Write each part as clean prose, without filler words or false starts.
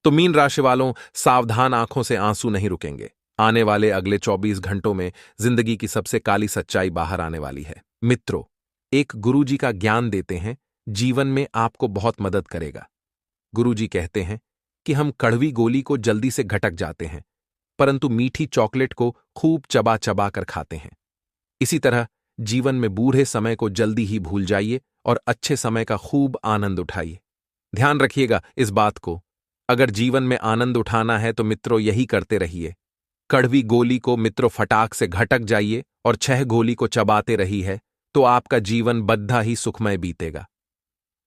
तो मीन राशि वालों, सावधान, आंखों से आंसू नहीं रुकेंगे। आने वाले अगले 24 घंटों में जिंदगी की सबसे काली सच्चाई बाहर आने वाली है। मित्रों, एक गुरुजी का ज्ञान देते हैं, जीवन में आपको बहुत मदद करेगा। गुरुजी कहते हैं कि हम कड़वी गोली को जल्दी से घटक जाते हैं, परंतु मीठी चॉकलेट को खूब चबा चबा कर खाते हैं। इसी तरह जीवन में बूढ़े समय को जल्दी ही भूल जाइए और अच्छे समय का खूब आनंद उठाइए। ध्यान रखिएगा इस बात को, अगर जीवन में आनंद उठाना है तो मित्रों यही करते रहिए। कड़वी गोली को मित्रों फटाक से घटक जाइए और 6 गोली को चबाते रही है तो आपका जीवन बद्धा ही सुखमय बीतेगा।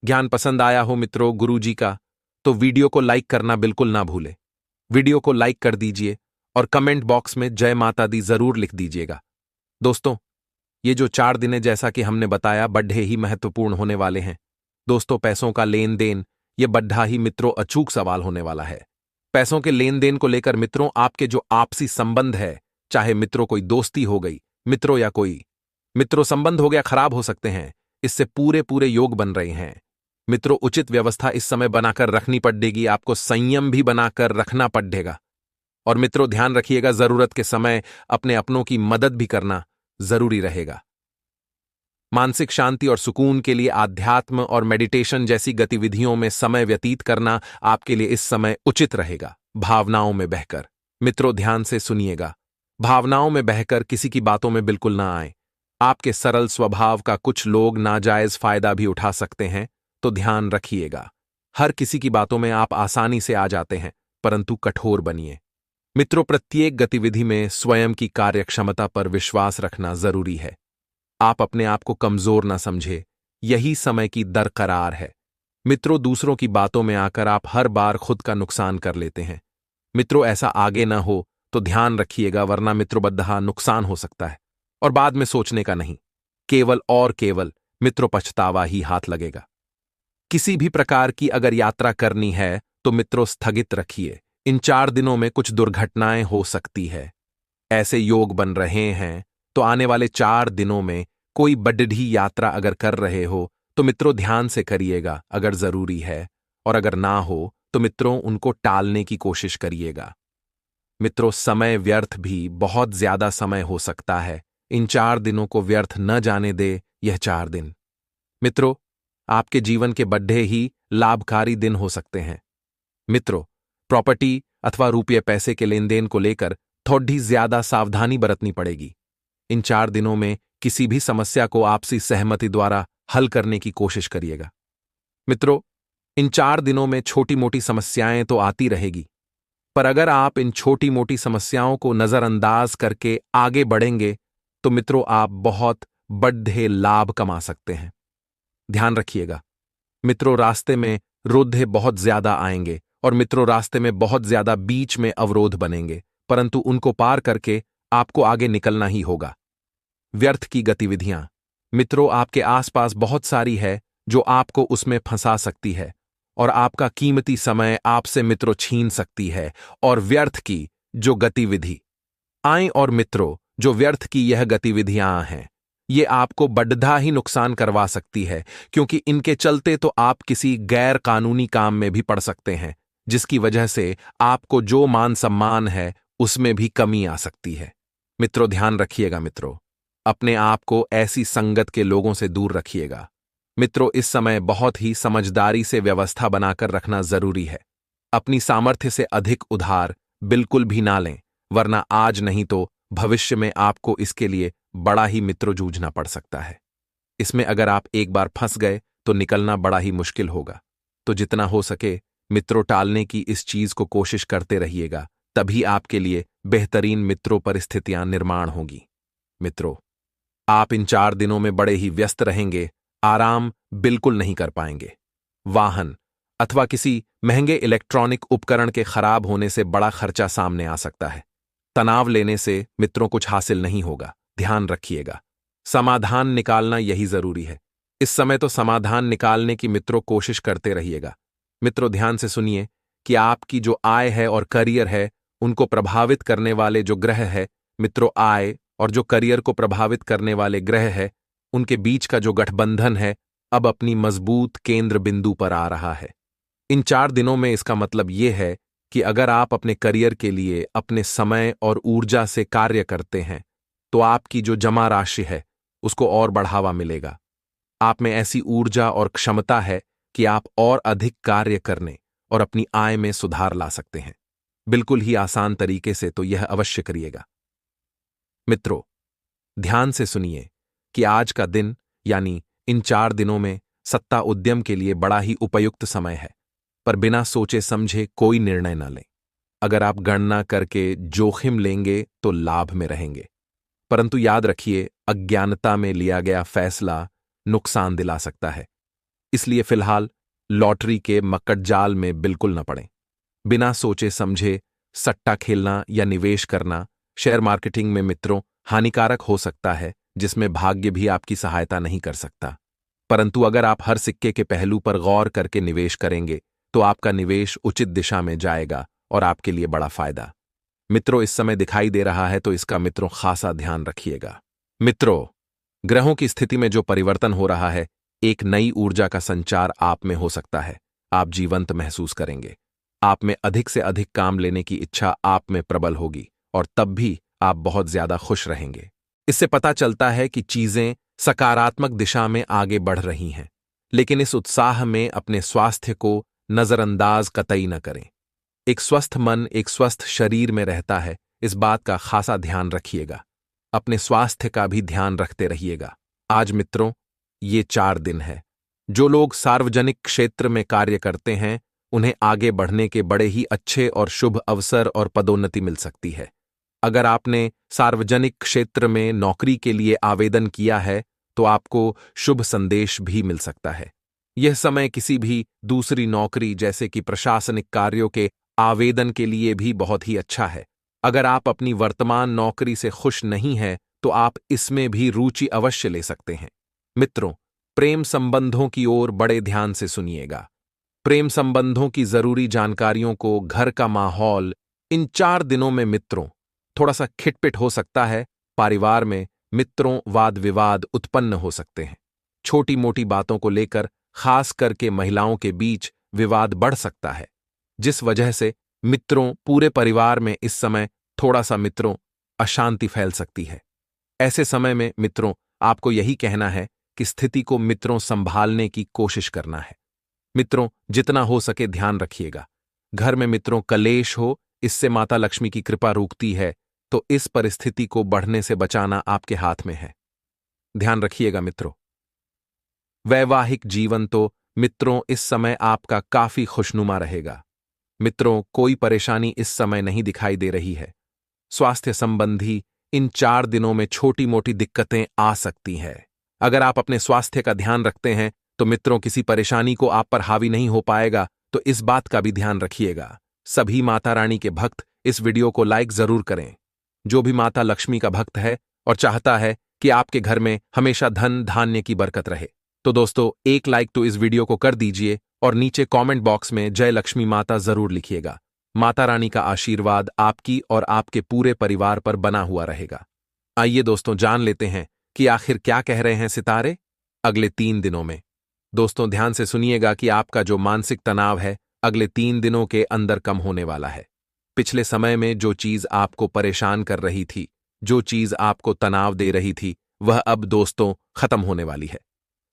ज्ञान पसंद आया हो मित्रों गुरुजी का, तो वीडियो को लाइक करना बिल्कुल ना भूलें। वीडियो को लाइक कर दीजिए और कमेंट बॉक्स में जय माता दी जरूर लिख दीजिएगा। दोस्तों, ये जो 4 दिन जैसा कि हमने बताया बड्ढे ही महत्वपूर्ण होने वाले हैं। दोस्तों, पैसों का लेन देन ये बड्ढा ही मित्रों अचूक सवाल होने वाला है। पैसों के लेन देन को लेकर मित्रों आपके जो आपसी संबंध है, चाहे मित्रों कोई दोस्ती हो गई मित्रों या कोई मित्रों संबंध हो गया, खराब हो सकते हैं। इससे पूरे पूरे योग बन रहे हैं। मित्रों, उचित व्यवस्था इस समय बनाकर रखनी पड़ेगी, आपको संयम भी बनाकर रखना पड़ेगा। और मित्रों ध्यान रखिएगा, जरूरत के समय अपने अपनों की मदद भी करना जरूरी रहेगा। मानसिक शांति और सुकून के लिए आध्यात्म और मेडिटेशन जैसी गतिविधियों में समय व्यतीत करना आपके लिए इस समय उचित रहेगा। भावनाओं में बहकर मित्रों ध्यान से सुनिएगा, भावनाओं में बहकर किसी की बातों में बिल्कुल ना आए। आपके सरल स्वभाव का कुछ लोग नाजायज फायदा भी उठा सकते हैं, तो ध्यान रखिएगा। हर किसी की बातों में आप आसानी से आ जाते हैं, परंतु कठोर बनिए। मित्रों, प्रत्येक गतिविधि में स्वयं की कार्यक्षमता पर विश्वास रखना जरूरी है। आप अपने आप को कमजोर ना समझे, यही समय की दरकरार है। मित्रों, दूसरों की बातों में आकर आप हर बार खुद का नुकसान कर लेते हैं। मित्रों, ऐसा आगे ना हो तो ध्यान रखिएगा, वरना मित्रों बद्धा नुकसान हो सकता है और बाद में सोचने का नहीं, केवल और केवल मित्रों पछतावा ही हाथ लगेगा। किसी भी प्रकार की अगर यात्रा करनी है तो मित्रों स्थगित रखिए। इन 4 दिनों में कुछ दुर्घटनाएं हो सकती है। ऐसे योग बन रहे हैं तो आने वाले 4 दिनों में कोई बड्ढी यात्रा अगर कर रहे हो तो मित्रों ध्यान से करिएगा अगर जरूरी है, और अगर ना हो तो मित्रों उनको टालने की कोशिश करिएगा। मित्रों, समय व्यर्थ भी बहुत ज्यादा समय हो सकता है। इन 4 दिनों को व्यर्थ न जाने दे यह 4 दिन। मित्रों, आपके जीवन के बड्ढे ही लाभकारी दिन हो सकते हैं। मित्रों, प्रॉपर्टी अथवा रुपये पैसे के लेन देन को लेकर थोड़ी ज्यादा सावधानी बरतनी पड़ेगी। इन 4 दिनों में किसी भी समस्या को आपसी सहमति द्वारा हल करने की कोशिश करिएगा। मित्रों, इन 4 दिनों में छोटी मोटी समस्याएं तो आती रहेगी, पर अगर आप इन छोटी मोटी समस्याओं को नजरअंदाज करके आगे बढ़ेंगे तो मित्रों आप बहुत बड़े लाभ कमा सकते हैं। ध्यान रखिएगा मित्रों, रास्ते में रोधे बहुत ज्यादा आएंगे और मित्रों रास्ते में बहुत ज्यादा बीच में अवरोध बनेंगे, परंतु उनको पार करके आपको आगे निकलना ही होगा। व्यर्थ की गतिविधियां मित्रों आपके आसपास बहुत सारी है जो आपको उसमें फंसा सकती है और आपका कीमती समय आपसे मित्रों छीन सकती है। और व्यर्थ की जो गतिविधि आए और मित्रों जो व्यर्थ की यह गतिविधियां हैं, ये आपको बड्ढा ही नुकसान करवा सकती है, क्योंकि इनके चलते तो आप किसी गैर कानूनी काम में भी पड़ सकते हैं, जिसकी वजह से आपको जो मान सम्मान है उसमें भी कमी आ सकती है। मित्रों ध्यान रखिएगा, मित्रों अपने आप को ऐसी संगत के लोगों से दूर रखिएगा। मित्रों, इस समय बहुत ही समझदारी से व्यवस्था बनाकर रखना जरूरी है। अपनी सामर्थ्य से अधिक उधार बिल्कुल भी ना लें, वरना आज नहीं तो भविष्य में आपको इसके लिए बड़ा ही मित्रों जूझना पड़ सकता है। इसमें अगर आप एक बार फंस गए तो निकलना बड़ा ही मुश्किल होगा। तो जितना हो सके मित्रों टालने की इस चीज को कोशिश करते रहिएगा, तभी आपके लिए बेहतरीन मित्रों परिस्थितियां निर्माण होगी। मित्रों, आप इन 4 दिनों में बड़े ही व्यस्त रहेंगे, आराम बिल्कुल नहीं कर पाएंगे। वाहन अथवा किसी महंगे इलेक्ट्रॉनिक उपकरण के खराब होने से बड़ा खर्चा सामने आ सकता है। तनाव लेने से मित्रों कुछ हासिल नहीं होगा, ध्यान रखिएगा। समाधान निकालना यही जरूरी है। इस समय तो समाधान निकालने की मित्रों कोशिश करते रहिएगा। मित्रों ध्यान से सुनिए कि आपकी जो आय है और करियर है उनको प्रभावित करने वाले जो ग्रह है मित्रों, आय और जो करियर को प्रभावित करने वाले ग्रह है उनके बीच का जो गठबंधन है अब अपनी मजबूत केंद्र बिंदु पर आ रहा है। इन 4 दिनों में इसका मतलब यह है कि अगर आप अपने करियर के लिए अपने समय और ऊर्जा से कार्य करते हैं तो आपकी जो जमा राशि है उसको और बढ़ावा मिलेगा। आप में ऐसी ऊर्जा और क्षमता है कि आप और अधिक कार्य करने और अपनी आय में सुधार ला सकते हैं। बिल्कुल ही आसान तरीके से तो यह अवश्य करिएगा। मित्रों, ध्यान से सुनिए कि आज का दिन यानी इन 4 दिनों में सत्ता उद्यम के लिए बड़ा ही उपयुक्त समय है, पर बिना सोचे समझे कोई निर्णय न लें। अगर आप गणना करके जोखिम लेंगे तो लाभ में रहेंगे, परंतु याद रखिए अज्ञानता में लिया गया फैसला नुकसान दिला सकता है। इसलिए फिलहाल लॉटरी के मक्कड़जाल में बिल्कुल न पड़ें। बिना सोचे समझे सट्टा खेलना या निवेश करना शेयर मार्केटिंग में मित्रों हानिकारक हो सकता है, जिसमें भाग्य भी आपकी सहायता नहीं कर सकता। परंतु अगर आप हर सिक्के के पहलू पर गौर करके निवेश करेंगे तो आपका निवेश उचित दिशा में जाएगा और आपके लिए बड़ा फायदा मित्रों इस समय दिखाई दे रहा है, तो इसका मित्रों खासा ध्यान रखिएगा। मित्रों, ग्रहों की स्थिति में जो परिवर्तन हो रहा है, एक नई ऊर्जा का संचार आप में हो सकता है। आप जीवंत महसूस करेंगे। आप में अधिक से अधिक काम लेने की इच्छा आप में प्रबल होगी और तब भी आप बहुत ज्यादा खुश रहेंगे। इससे पता चलता है कि चीजें सकारात्मक दिशा में आगे बढ़ रही हैं, लेकिन इस उत्साह में अपने स्वास्थ्य को नजरअंदाज कतई न करें। एक स्वस्थ मन एक स्वस्थ शरीर में रहता है, इस बात का खासा ध्यान रखिएगा। अपने स्वास्थ्य का भी ध्यान रखते रहिएगा। आज मित्रों ये 4 दिन है। जो लोग सार्वजनिक क्षेत्र में कार्य करते हैं उन्हें आगे बढ़ने के बड़े ही अच्छे और शुभ अवसर और पदोन्नति मिल सकती है। अगर आपने सार्वजनिक क्षेत्र में नौकरी के लिए आवेदन किया है तो आपको शुभ संदेश भी मिल सकता है। यह समय किसी भी दूसरी नौकरी जैसे कि प्रशासनिक कार्यों के आवेदन के लिए भी बहुत ही अच्छा है। अगर आप अपनी वर्तमान नौकरी से खुश नहीं हैं तो आप इसमें भी रुचि अवश्य ले सकते हैं। मित्रों, प्रेम संबंधों की ओर बड़े ध्यान से सुनिएगा। प्रेम संबंधों की जरूरी जानकारियों को घर का माहौल इन 4 दिनों में मित्रों थोड़ा सा खिटपिट हो सकता है। परिवार में मित्रों वाद विवाद उत्पन्न हो सकते हैं। छोटी मोटी बातों को लेकर खास करके महिलाओं के बीच विवाद बढ़ सकता है, जिस वजह से मित्रों पूरे परिवार में इस समय थोड़ा सा मित्रों अशांति फैल सकती है। ऐसे समय में मित्रों आपको यही कहना है कि स्थिति को मित्रों संभालने की कोशिश करना है। मित्रों जितना हो सके ध्यान रखिएगा। घर में मित्रों कलेश हो, इससे माता लक्ष्मी की कृपा रुकती है, तो इस परिस्थिति को बढ़ने से बचाना आपके हाथ में है। ध्यान रखिएगा मित्रों। वैवाहिक जीवन तो मित्रों इस समय आपका काफी खुशनुमा रहेगा। मित्रों कोई परेशानी इस समय नहीं दिखाई दे रही है। स्वास्थ्य संबंधी इन 4 दिनों में छोटी मोटी दिक्कतें आ सकती हैं। अगर आप अपने स्वास्थ्य का ध्यान रखते हैं तो मित्रों किसी परेशानी को आप पर हावी नहीं हो पाएगा, तो इस बात का भी ध्यान रखिएगा। सभी माता रानी के भक्त इस वीडियो को लाइक जरूर करें। जो भी माता लक्ष्मी का भक्त है और चाहता है कि आपके घर में हमेशा धन धान्य की बरकत रहे, तो दोस्तों एक लाइक तो इस वीडियो को कर दीजिए और नीचे कमेंट बॉक्स में जय लक्ष्मी माता जरूर लिखिएगा। माता रानी का आशीर्वाद आपकी और आपके पूरे परिवार पर बना हुआ रहेगा। आइए दोस्तों जान लेते हैं कि आखिर क्या कह रहे हैं सितारे अगले 3 दिनों में। दोस्तों ध्यान से सुनिएगा कि आपका जो मानसिक तनाव है अगले 3 दिनों के अंदर कम होने वाला है। पिछले समय में जो चीज आपको परेशान कर रही थी, जो चीज आपको तनाव दे रही थी, वह अब दोस्तों खत्म होने वाली है।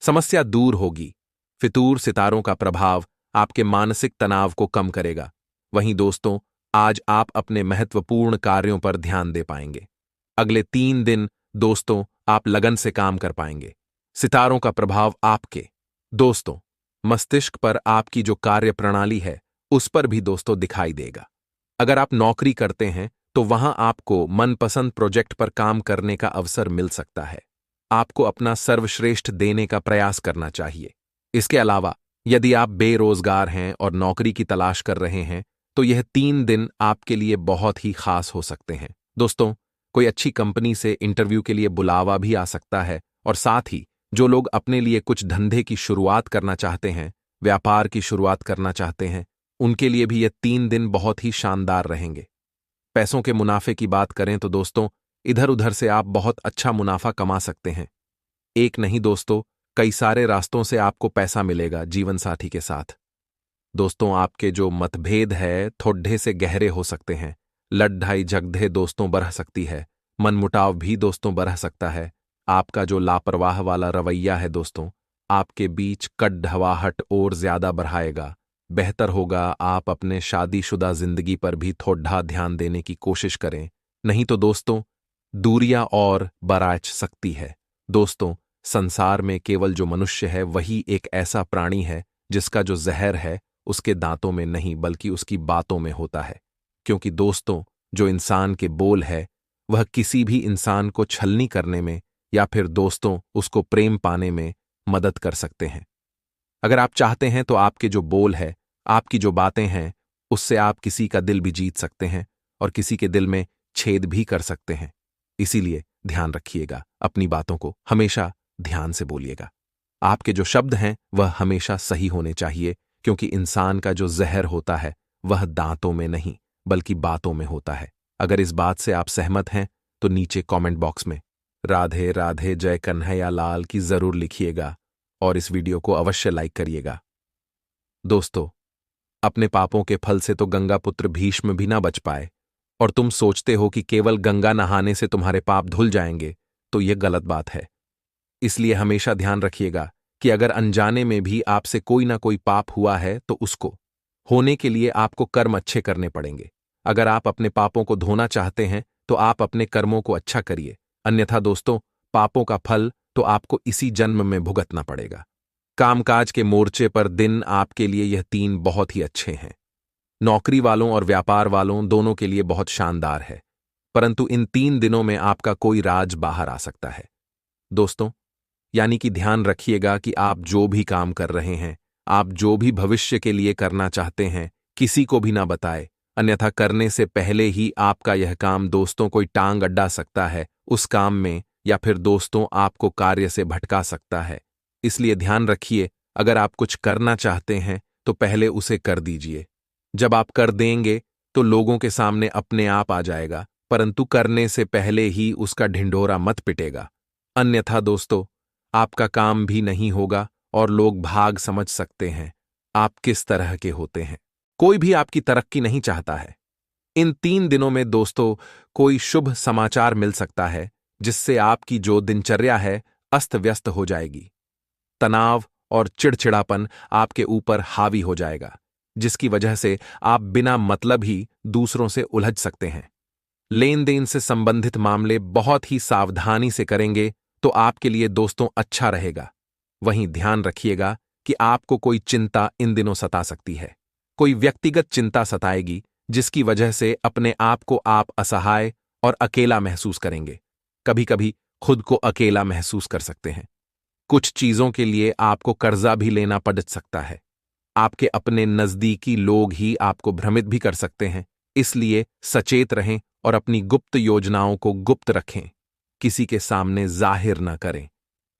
समस्या दूर होगी। फितूर सितारों का प्रभाव आपके मानसिक तनाव को कम करेगा। वहीं दोस्तों आज आप अपने महत्वपूर्ण कार्यों पर ध्यान दे पाएंगे। अगले 3 दिन दोस्तों आप लगन से काम कर पाएंगे। सितारों का प्रभाव आपके दोस्तों मस्तिष्क पर, आपकी जो कार्य प्रणाली है उस पर भी दोस्तों दिखाई देगा। अगर आप नौकरी करते हैं तो वहां आपको मनपसंद प्रोजेक्ट पर काम करने का अवसर मिल सकता है। आपको अपना सर्वश्रेष्ठ देने का प्रयास करना चाहिए। इसके अलावा यदि आप बेरोजगार हैं और नौकरी की तलाश कर रहे हैं तो यह 3 दिन आपके लिए बहुत ही खास हो सकते हैं। दोस्तों कोई अच्छी कंपनी से इंटरव्यू के लिए बुलावा भी आ सकता है और साथ ही जो लोग अपने लिए कुछ धंधे की शुरुआत करना चाहते हैं, व्यापार की शुरुआत करना चाहते हैं, उनके लिए भी ये 3 दिन बहुत ही शानदार रहेंगे। पैसों के मुनाफे की बात करें तो दोस्तों इधर उधर से आप बहुत अच्छा मुनाफा कमा सकते हैं। एक नहीं दोस्तों कई सारे रास्तों से आपको पैसा मिलेगा जीवन साथी के साथ। दोस्तों, आपके जो मतभेद है थोड़े से गहरे हो सकते हैं। लड़ाई झगड़े दोस्तों बढ़ सकती है। मनमुटाव भी दोस्तों बढ़ सकता है। आपका जो लापरवाह वाला रवैया है दोस्तों, आपके बीच कड़वाहट और ज्यादा बढ़ाएगा। बेहतर होगा आप अपने शादीशुदा जिंदगी पर भी थोड़ा ध्यान देने की कोशिश करें, नहीं तो दोस्तों दूरियां और बढ़ सकती है। दोस्तों, संसार में केवल जो मनुष्य है वही एक ऐसा प्राणी है जिसका जो जहर है उसके दांतों में नहीं बल्कि उसकी बातों में होता है। क्योंकि दोस्तों, जो इंसान के बोल है वह किसी भी इंसान को छलनी करने में या फिर दोस्तों उसको प्रेम पाने में मदद कर सकते हैं। अगर आप चाहते हैं तो आपके जो बोल है, आपकी जो बातें हैं, उससे आप किसी का दिल भी जीत सकते हैं और किसी के दिल में छेद भी कर सकते हैं। इसीलिए ध्यान रखिएगा, अपनी बातों को हमेशा ध्यान से बोलिएगा। आपके जो शब्द हैं वह हमेशा सही होने चाहिए, क्योंकि इंसान का जो जहर होता है वह दांतों में नहीं बल्कि बातों में होता है। अगर इस बात से आप सहमत हैं तो नीचे कमेंट बॉक्स में राधे राधे जय कन्हैया लाल की जरूर लिखिएगा और इस वीडियो को अवश्य लाइक करिएगा। दोस्तों, अपने पापों के फल से तो गंगा पुत्र भीष्म भी ना बच पाए और तुम सोचते हो कि केवल गंगा नहाने से तुम्हारे पाप धुल जाएंगे, तो यह गलत बात है। इसलिए हमेशा ध्यान रखिएगा कि अगर अनजाने में भी आपसे कोई ना कोई पाप हुआ है तो उसको होने के लिए आपको कर्म अच्छे करने पड़ेंगे। अगर आप अपने पापों को धोना चाहते हैं तो आप अपने कर्मों को अच्छा करिए, अन्यथा दोस्तों पापों का फल तो आपको इसी जन्म में भुगतना पड़ेगा। कामकाज के मोर्चे पर दिन आपके लिए यह 3 बहुत ही अच्छे हैं। नौकरी वालों और व्यापार वालों दोनों के लिए बहुत शानदार है, परंतु इन 3 दिनों में आपका कोई राज बाहर आ सकता है। दोस्तों, यानी कि ध्यान रखिएगा कि आप जो भी काम कर रहे हैं, आप जो भी भविष्य के लिए करना चाहते हैं, किसी को भी ना बताए, अन्यथा करने से पहले ही आपका यह काम दोस्तों कोई टांग अड्डा सकता है उस काम में, या फिर दोस्तों आपको कार्य से भटका सकता है। इसलिए ध्यान रखिए, अगर आप कुछ करना चाहते हैं तो पहले उसे कर दीजिए। जब आप कर देंगे तो लोगों के सामने अपने आप आ जाएगा, परंतु करने से पहले ही उसका ढिंढोरा मत पिटेगा, अन्यथा दोस्तों आपका काम भी नहीं होगा और लोग भाग समझ सकते हैं आप किस तरह के होते हैं। कोई भी आपकी तरक्की नहीं चाहता है। इन 3 दिनों में दोस्तों कोई शुभ समाचार मिल सकता है जिससे आपकी जो दिनचर्या है अस्त व्यस्त हो जाएगी। तनाव और चिड़चिड़ापन आपके ऊपर हावी हो जाएगा, जिसकी वजह से आप बिना मतलब ही दूसरों से उलझ सकते हैं। लेन देन से संबंधित मामले बहुत ही सावधानी से करेंगे तो आपके लिए दोस्तों अच्छा रहेगा। वहीं ध्यान रखिएगा कि आपको कोई चिंता इन दिनों सता सकती है। कोई व्यक्तिगत चिंता सताएगी जिसकी वजह से अपने आप को आप असहाय और अकेला महसूस करेंगे। कभी कभी खुद को अकेला महसूस कर सकते हैं। कुछ चीजों के लिए आपको कर्जा भी लेना पड़ सकता है। आपके अपने नजदीकी लोग ही आपको भ्रमित भी कर सकते हैं। इसलिए सचेत रहें और अपनी गुप्त योजनाओं को गुप्त रखें, किसी के सामने जाहिर न करें।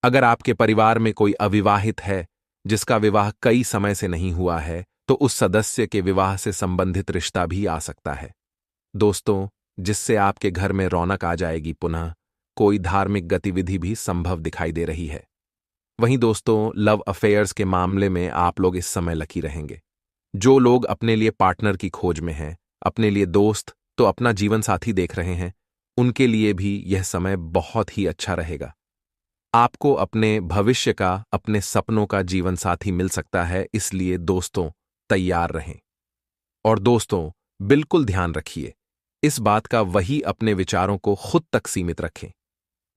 अगर आपके परिवार में कोई अविवाहित है जिसका विवाह कई समय से नहीं हुआ है तो उस सदस्य के विवाह से संबंधित रिश्ता भी आ सकता है दोस्तों, जिससे आपके घर में रौनक आ जाएगी। पुनः कोई धार्मिक गतिविधि भी संभव दिखाई दे रही है। वहीं दोस्तों लव अफेयर्स के मामले में आप लोग इस समय लकी रहेंगे। जो लोग अपने लिए पार्टनर की खोज में हैं, अपने लिए दोस्त तो अपना जीवन साथी देख रहे हैं, उनके लिए भी यह समय बहुत ही अच्छा रहेगा। आपको अपने भविष्य का, अपने सपनों का जीवन साथी मिल सकता है, इसलिए दोस्तों तैयार रहें। और दोस्तों बिल्कुल ध्यान रखिए, इस बात का वही अपने विचारों को खुद तक सीमित रखें।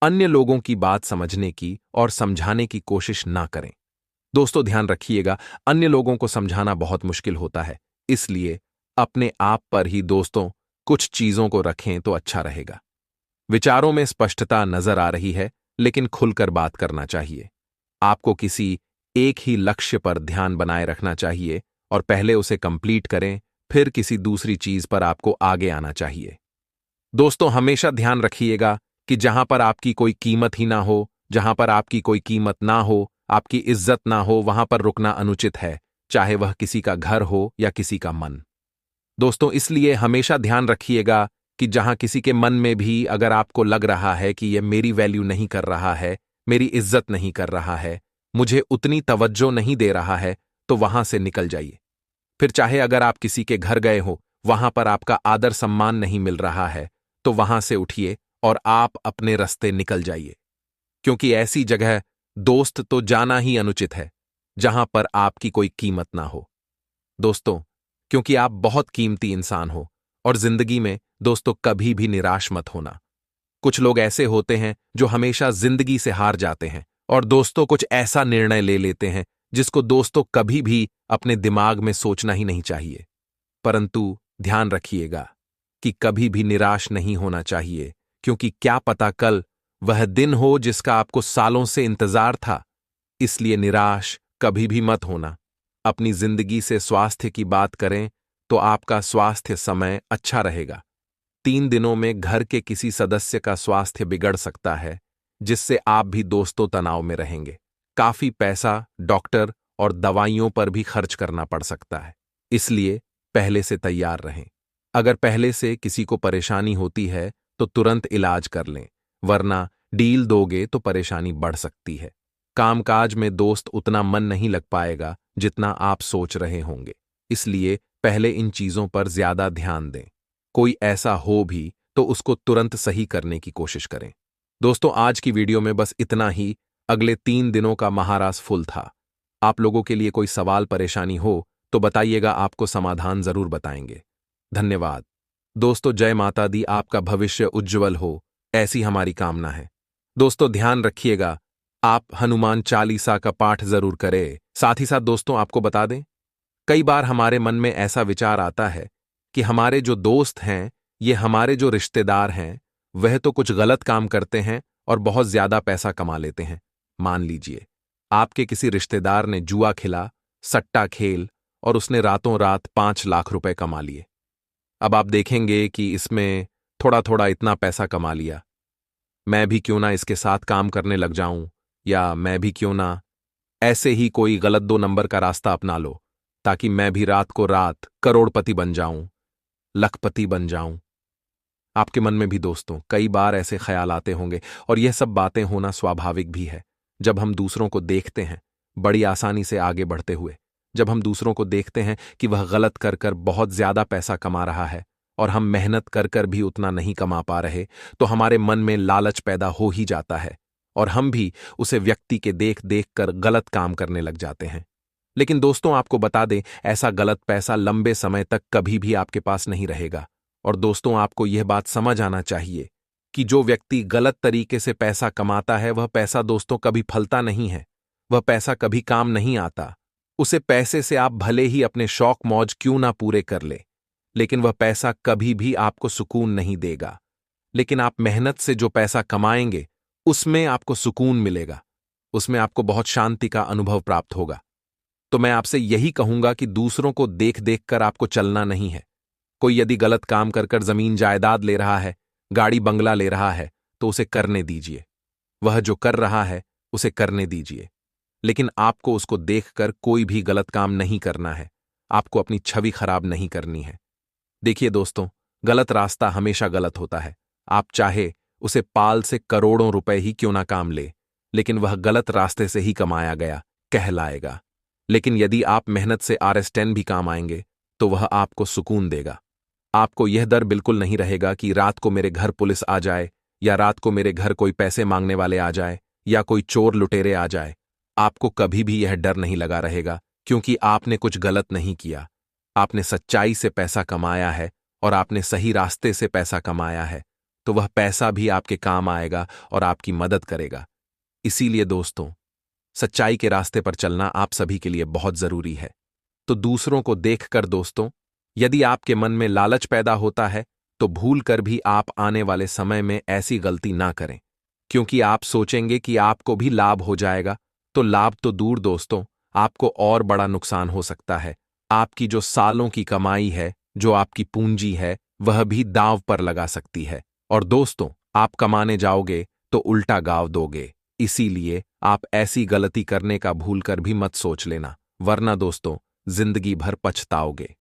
अन्य लोगों की बात समझने की और समझाने की कोशिश ना करें। दोस्तों ध्यान रखिएगा, अन्य लोगों को समझाना बहुत मुश्किल होता है, इसलिए अपने आप पर ही दोस्तों कुछ चीजों को रखें तो अच्छा रहेगा। विचारों में स्पष्टता नजर आ रही है, लेकिन खुलकर बात करना चाहिए। आपको किसी एक ही लक्ष्य पर ध्यान बनाए रखना चाहिए और पहले उसे कंप्लीट करें, फिर किसी दूसरी चीज पर आपको आगे आना चाहिए। दोस्तों हमेशा ध्यान रखिएगा कि जहां पर आपकी कोई कीमत ही ना हो, जहां पर आपकी कोई कीमत ना हो, आपकी इज्जत ना हो, वहां पर रुकना अनुचित है, चाहे वह किसी का घर हो या किसी का मन। दोस्तों इसलिए हमेशा ध्यान रखिएगा कि जहां किसी के मन में भी अगर आपको लग रहा है कि यह मेरी वैल्यू नहीं कर रहा है, मेरी इज्जत नहीं कर रहा है, मुझे उतनी तवज्जो नहीं दे रहा है, तो वहां से निकल जाइए। फिर चाहे अगर आप किसी के घर गए हो, वहां पर आपका आदर सम्मान नहीं मिल रहा है, तो वहां से उठिए और आप अपने रास्ते निकल जाइए। क्योंकि ऐसी जगह दोस्त तो जाना ही अनुचित है, जहां पर आपकी कोई कीमत ना हो। दोस्तों, क्योंकि आप बहुत कीमती इंसान हो, और जिंदगी में दोस्तों कभी भी निराश मत होना। कुछ लोग ऐसे होते हैं जो हमेशा जिंदगी से हार जाते हैं, और दोस्तों कुछ ऐसा निर्णय ले लेते हैं जिसको दोस्तों कभी भी अपने दिमाग में सोचना ही नहीं चाहिए। परंतु ध्यान रखिएगा कि कभी भी निराश नहीं होना चाहिए, क्योंकि क्या पता कल वह दिन हो जिसका आपको सालों से इंतजार था। इसलिए निराश कभी भी मत होना। अपनी जिंदगी से स्वास्थ्य की बात करें तो आपका स्वास्थ्य समय अच्छा रहेगा। 3 दिनों में घर के किसी सदस्य का स्वास्थ्य बिगड़ सकता है, जिससे आप भी दोस्तों तनाव में रहेंगे। काफी पैसा डॉक्टर और दवाइयों पर भी खर्च करना पड़ सकता है। इसलिए पहले से तैयार रहें। अगर पहले से किसी को परेशानी होती है तो तुरंत इलाज कर लें, वरना डील दोगे तो परेशानी बढ़ सकती है। कामकाज में दोस्त उतना मन नहीं लग पाएगा जितना आप सोच रहे होंगे। इसलिए पहले इन चीजों पर ज्यादा ध्यान दें। कोई ऐसा हो भी तो उसको तुरंत सही करने की कोशिश करें। दोस्तों, आज की वीडियो में बस इतना ही। अगले 3 दिनों का महाराज फुल था। आप लोगों के लिए कोई सवाल परेशानी हो तो बताइएगा, आपको समाधान जरूर बताएंगे। धन्यवाद। दोस्तों, जय माता दी, आपका भविष्य उज्जवल हो, ऐसी हमारी कामना है। दोस्तों, ध्यान रखिएगा, आप हनुमान चालीसा का पाठ जरूर करें। साथ ही साथ दोस्तों, आपको बता दें, कई बार हमारे मन में ऐसा विचार आता है कि हमारे जो दोस्त हैं, ये हमारे जो रिश्तेदार हैं, वह तो कुछ गलत काम करते हैं और बहुत ज्यादा पैसा कमा लेते हैं। मान लीजिए आपके किसी रिश्तेदार ने जुआ खिला, सट्टा खेल, और उसने रातों रात 5 लाख रुपए कमा लिए। अब आप देखेंगे कि इसमें थोड़ा थोड़ा इतना पैसा कमा लिया, मैं भी क्यों ना इसके साथ काम करने लग जाऊं, या मैं भी क्यों ना ऐसे ही कोई गलत 2 नंबर का रास्ता अपना लो, ताकि मैं भी रात को रात करोड़पति बन जाऊं, लखपति बन जाऊं। आपके मन में भी दोस्तों कई बार ऐसे ख्याल आते होंगे, और यह सब बातें होना स्वाभाविक भी है। जब हम दूसरों को देखते हैं बड़ी आसानी से आगे बढ़ते हुए, जब हम दूसरों को देखते हैं कि वह गलत कर कर बहुत ज्यादा पैसा कमा रहा है और हम मेहनत कर कर भी उतना नहीं कमा पा रहे, तो हमारे मन में लालच पैदा हो ही जाता है, और हम भी उसे व्यक्ति के देख देख कर गलत काम करने लग जाते हैं। लेकिन दोस्तों, आपको बता दें, ऐसा गलत पैसा लंबे समय तक कभी भी आपके पास नहीं रहेगा। और दोस्तों, आपको यह बात समझ आना चाहिए कि जो व्यक्ति गलत तरीके से पैसा कमाता है, वह पैसा दोस्तों कभी फलता नहीं है, वह पैसा कभी काम नहीं आता। उसे पैसे से आप भले ही अपने शौक मौज क्यों ना पूरे कर ले, लेकिन वह पैसा कभी भी आपको सुकून नहीं देगा। लेकिन आप मेहनत से जो पैसा कमाएंगे, उसमें आपको सुकून मिलेगा, उसमें आपको बहुत शांति का अनुभव प्राप्त होगा। तो मैं आपसे यही कहूंगा कि दूसरों को देख देख कर आपको चलना नहीं है। कोई यदि गलत काम कर कर जमीन जायदाद ले रहा है, गाड़ी बंगला ले रहा है, तो उसे करने दीजिए। वह जो कर रहा है उसे करने दीजिए, लेकिन आपको उसको देखकर कोई भी गलत काम नहीं करना है। आपको अपनी छवि खराब नहीं करनी है। देखिए दोस्तों, गलत रास्ता हमेशा गलत होता है। आप चाहे उसे पाल से करोड़ों रुपए ही क्यों ना काम ले, लेकिन वह गलत रास्ते से ही कमाया गया कहलाएगा। लेकिन यदि आप मेहनत से RS10 भी काम आएंगे, तो वह आपको सुकून देगा। आपको यह डर बिल्कुल नहीं रहेगा कि रात को मेरे घर पुलिस आ जाए, या रात को मेरे घर कोई पैसे मांगने वाले आ जाए, या कोई चोर लुटेरे आ जाए। आपको कभी भी यह डर नहीं लगा रहेगा, क्योंकि आपने कुछ गलत नहीं किया। आपने सच्चाई से पैसा कमाया है, और आपने सही रास्ते से पैसा कमाया है, तो वह पैसा भी आपके काम आएगा और आपकी मदद करेगा। इसीलिए दोस्तों, सच्चाई के रास्ते पर चलना आप सभी के लिए बहुत जरूरी है। तो दूसरों को देखकर दोस्तों, यदि आपके मन में लालच पैदा होता है, तो भूल कर भी आप आने वाले समय में ऐसी गलती ना करें, क्योंकि आप सोचेंगे कि आपको भी लाभ हो जाएगा, तो लाभ तो दूर दोस्तों, आपको और बड़ा नुकसान हो सकता है। आपकी जो सालों की कमाई है, जो आपकी पूंजी है, वह भी दांव पर लगा सकती है। और दोस्तों, आप कमाने जाओगे तो उल्टा गाव दोगे। इसीलिए आप ऐसी गलती करने का भूल कर भी मत सोच लेना, वरना दोस्तों जिंदगी भर पछताओगे।